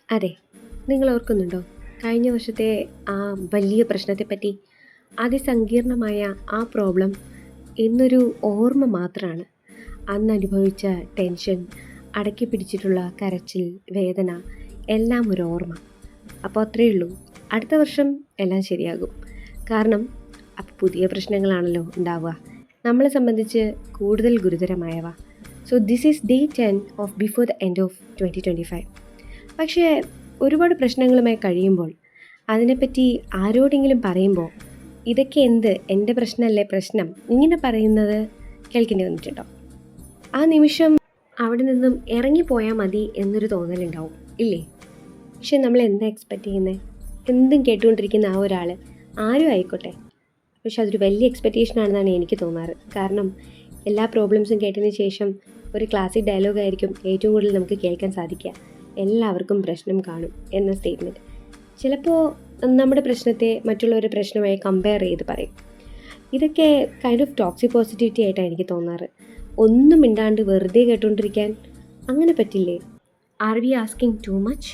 അതെ, നിങ്ങൾ ഓർക്കുന്നുണ്ടോ? കഴിഞ്ഞ വർഷത്തെ ആ വലിയ പ്രശ്നത്തെപ്പറ്റി? അതിസങ്കീർണമായ ആ പ്രോബ്ലം ഇന്നൊരു ഓർമ്മ മാത്രമാണ്. അന്ന് അനുഭവിച്ച ടെൻഷൻ, അടക്കി പിടിച്ചിട്ടുള്ള കരച്ചിൽ, വേദന എല്ലാം ഒരു ഓർമ്മ. അപ്പോൾ അത്രയേ ഉള്ളൂ. അടുത്ത വർഷം എല്ലാം ശരിയാകും. കാരണം അപ്പോൾ പുതിയ പ്രശ്നങ്ങളാണല്ലോ ഉണ്ടാവുക. നമ്മളെ സംബന്ധിച്ച് കൂടുതൽ ഗുരുതരമായവ. So this is day 10 of before the end of 2025. പക്ഷേ ഒരുപാട് പ്രശ്നങ്ങളുമായി കഴിയുമ്പോൾ അതിനെപ്പറ്റി ആരോടെങ്കിലും പറയുമ്പോൾ ഇതൊക്കെ എന്ത്, എൻ്റെ പ്രശ്നമല്ലേ പ്രശ്നം, ഇങ്ങനെ പറയുന്നത് കേൾക്കേണ്ടി വന്നിട്ടുണ്ടോ? ആ നിമിഷം അവിടെ നിന്നും ഇറങ്ങിപ്പോയാൽ മതി എന്നൊരു തോന്നലുണ്ടാവും, ഇല്ലേ? പക്ഷെ നമ്മൾ എന്താ എക്സ്പെക്റ്റ് ചെയ്യുന്നത്? എന്തും കേട്ടുകൊണ്ടിരിക്കുന്ന ആ ഒരാൾ ആരും ആയിക്കോട്ടെ, പക്ഷെ അതൊരു വലിയ എക്സ്പെക്റ്റേഷൻ ആണെന്നാണ് എനിക്ക് തോന്നാറ്. കാരണം എല്ലാ പ്രോബ്ലംസും കേട്ടതിന് ശേഷം ഒരു ക്ലാസിക് ഡയലോഗായിരിക്കും ഏറ്റവും കൂടുതൽ നമുക്ക് കേൾക്കാൻ സാധിക്കുക. എല്ലാവർക്കും പ്രശ്നം കാണും എന്ന സ്റ്റേറ്റ്മെൻറ്റ്. ചിലപ്പോൾ നമ്മുടെ പ്രശ്നത്തെ മറ്റുള്ളവരുടെ പ്രശ്നമായി കമ്പയർ ചെയ്ത് പറയും. ഇതൊക്കെ കൈൻഡ് ഓഫ് ടോക്സിക് പോസിറ്റിവിറ്റി ആയിട്ടാണ് എനിക്ക് തോന്നാറ്. ഒന്നും മിണ്ടാണ്ട് വെറുതെ കേട്ടുകൊണ്ടിരിക്കാൻ അങ്ങനെ പറ്റില്ലേ? Are we asking too much?